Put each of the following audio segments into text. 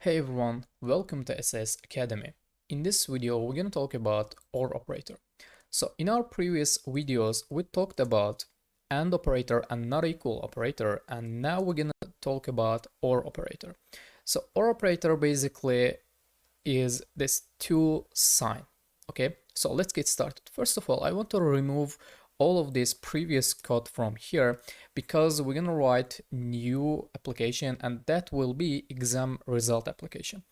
Hey everyone, welcome to SAS Academy. In this video, we're going to talk about OR operator. So in our previous videos, we talked about AND operator and not equal operator, and now we're going to talk about OR operator. So OR operator basically is this two sign. Okay, so let's get started. First of all, I want to remove all of this previous code from here because we're gonna write new application, and that will be exam result application.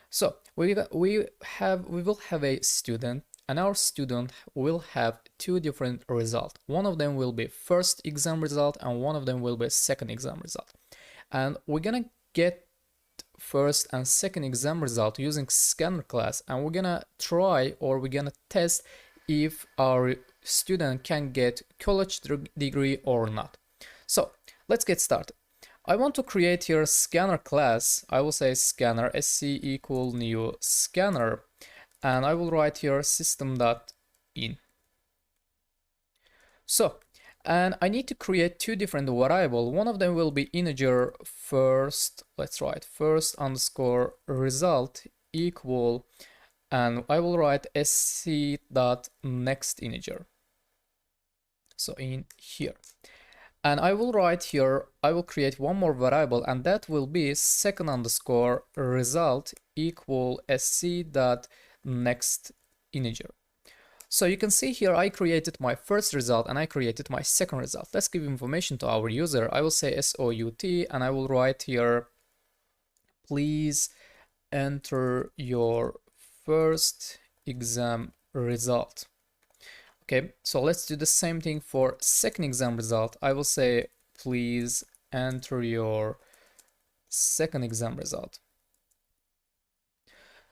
So we will have a student, and our student will have two different results. One of them will be first exam result and one of them will be second exam result. And we're gonna get first and second exam result using scanner class, and we're gonna try, or we're gonna test if our student can get college degree or not. So let's get started. I want to create here scanner class. I will say scanner sc equal new scanner, and I will write here system.in. So, and I need to create two different variables. One of them will be integer first. Let's write first underscore result equal, and I will write sc dot next integer. So in here, and I will write here, I will create one more variable, and that will be second underscore result equal sc dot next integer. So you can see here I created my first result and I created my second result. Let's give information to our user. I will say SOUT, and I will write here, please enter your first exam result. Okay, so let's do the same thing for second exam result. I will say, please enter your second exam result.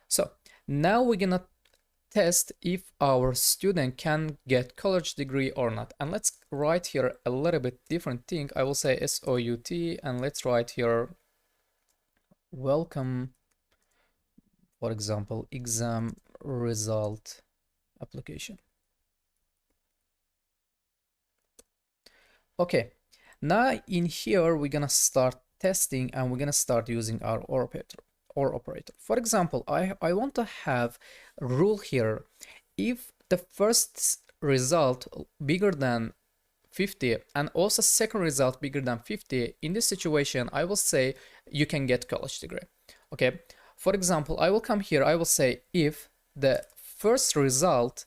So now we're gonna test if our student can get college degree or not. And let's write here a little bit different thing. I will say SOUT, and let's write here, welcome, for example, exam result application. Okay, now in here we're gonna start testing, and we're gonna start using our OR operator. For example, I want to have a rule here. If the first result bigger than 50 and also second result bigger than 50, in this situation I will say you can get college degree. Okay, for example, I will come here, I will say if the first result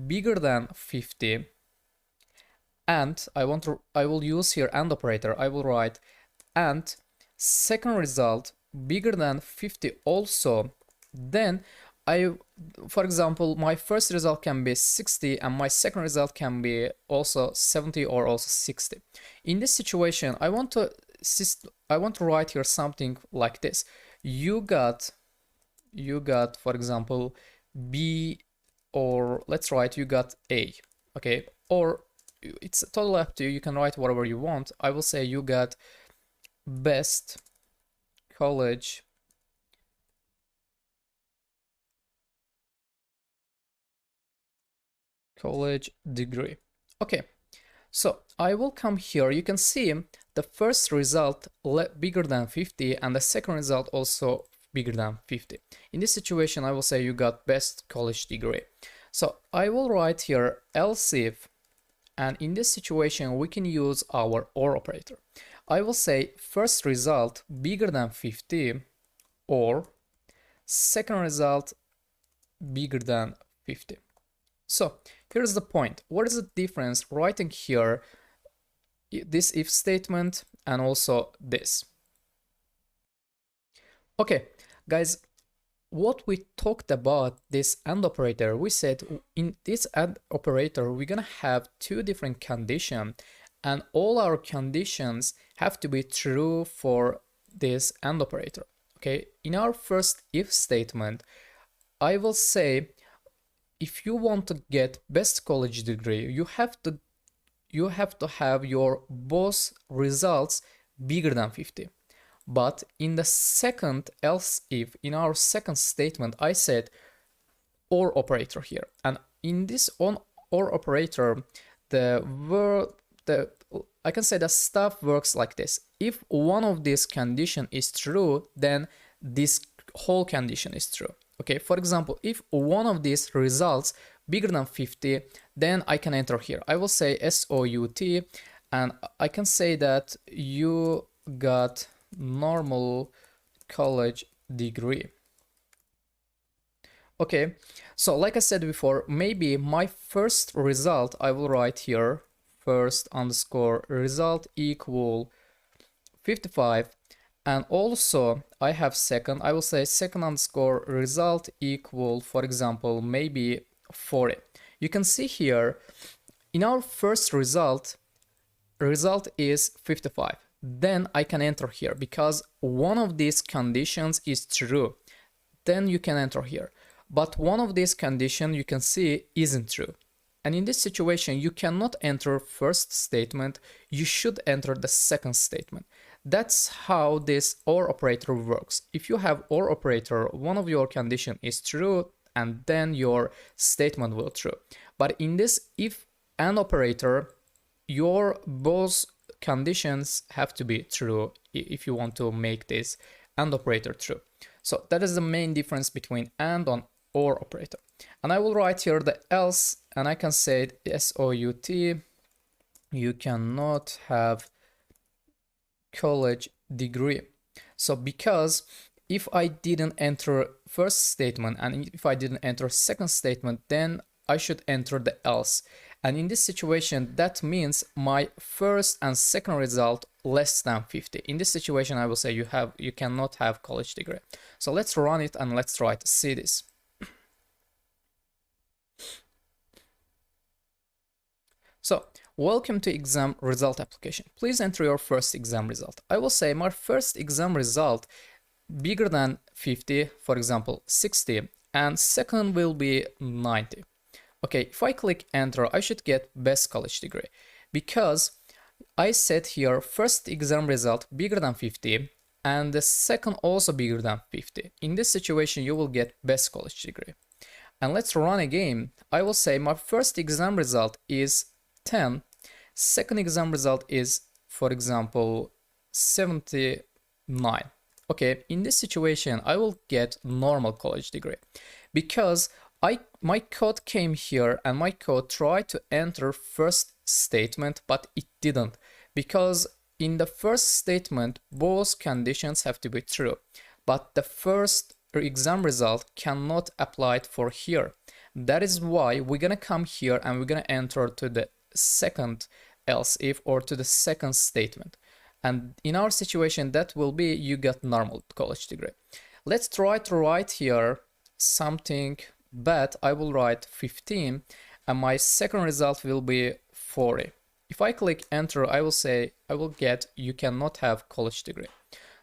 bigger than 50, and I will use here AND operator. I will write and second result bigger than 50 also, then for example, my first result can be 60 and my second result can be also 70 or also 60. In this situation, I want to write here something like this. You got for example B, or let's write you got A. Okay, or it's totally up to you. You can write whatever you want. I will say you got best college degree. Okay, so I will come here. You can see the first result bigger than 50 and the second result also bigger than 50. In this situation, I will say you got best college degree. So I will write here else if, and in this situation we can use our OR operator. I will say first result bigger than 50 or second result bigger than 50. So here's the point. What is the difference writing here this if statement and also this? Okay, guys, what we talked about this AND operator, we said in this AND operator we're gonna have two different conditions, and all our conditions have to be true for this AND operator. Okay, in our first if statement, I will say if you want to get best college degree, you have to have your both results bigger than 50. But in the second else if, in our second statement, I said OR operator here, and in this OR operator, I can say the stuff works like this. If one of these condition is true, then this whole condition is true. Okay, for example, if one of these results bigger than 50, then I can enter here. I will say SOUT, and I can say that you got normal college degree. Okay, so like I said before, maybe my first result, I will write here, first underscore result equal 55. And also I have second, I will say second underscore result equal, for example, maybe 40. You can see here in our first result is 55. Then I can enter here because one of these conditions is true. Then you can enter here. But one of these conditions you can see isn't true. And in this situation, you cannot enter first statement. You should enter the second statement. That's how this OR operator works. If you have OR operator, one of your condition is true, and then your statement will true. But in this if AND operator, your both conditions have to be true if you want to make this AND operator true. So that is the main difference between AND and OR operator. And I will write here the else, and I can say SOUT, you cannot have college degree. So because if I didn't enter first statement and if I didn't enter second statement, then I should enter the else. And in this situation, that means my first and second result less than 50. In this situation, I will say you cannot have college degree. So let's run it and let's try to see this. So welcome to exam result application. Please enter your first exam result. I will say my first exam result bigger than 50, for example, 60, and second will be 90. Okay, if I click enter, I should get best college degree because I set here first exam result bigger than 50 and the second also bigger than 50. In this situation, you will get best college degree. And let's run again. I will say my first exam result is 10, second exam result is, for example, 79. Okay, in this situation, I will get normal college degree because my code came here and my code tried to enter first statement, but it didn't because in the first statement, both conditions have to be true, but the first exam result cannot apply it for here. That is why we're gonna come here and we're gonna enter to the second else if or to the second statement, and in our situation that will be you got normal college degree. Let's try to write here something bad. I will write 15 and my second result will be 40. If I click enter, I will say I will get you cannot have college degree.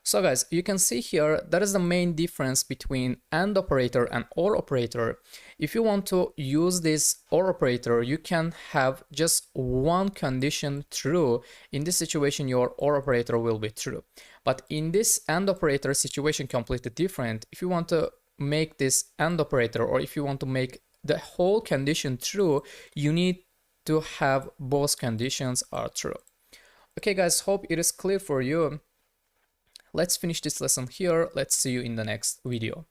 So guys, you can see here that is the main difference between AND operator and OR operator. If you want to use this OR operator, you can have just one condition true. In this situation, your OR operator will be true. But in this AND operator situation completely different. If you want to make this AND operator or if you want to make the whole condition true, you need to have both conditions are true. Okay guys, hope it is clear for you. Let's finish this lesson here. Let's see you in the next video.